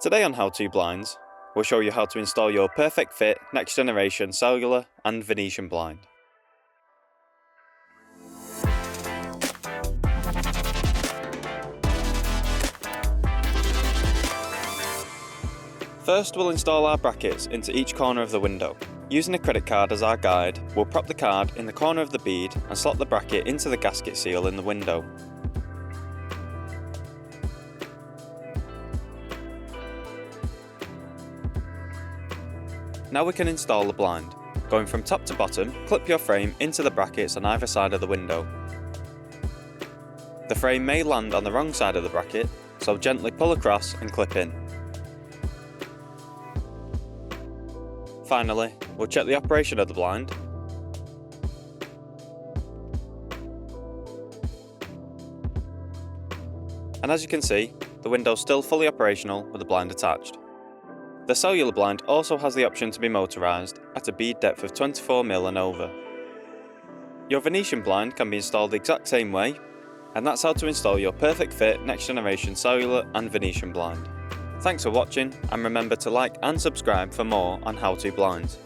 Today on How To Blinds, we'll show you how to install your perfect fit next generation cellular and Venetian blind. First, we'll install our brackets into each corner of the window. Using a credit card as our guide, we'll prop the card in the corner of the bead and slot the bracket into the gasket seal in the window. Now we can install the blind. Going from top to bottom, clip your frame into the brackets on either side of the window. The frame may land on the wrong side of the bracket, so gently pull across and clip in. Finally, we'll check the operation of the blind. And as you can see, the window's still fully operational with the blind attached. The cellular blind also has the option to be motorised at a bead depth of 24mm and over. Your Venetian blind can be installed the exact same way, and that's how to install your perfect fit next generation cellular and Venetian blind. Thanks for watching, and remember to like and subscribe for more on How To Blinds.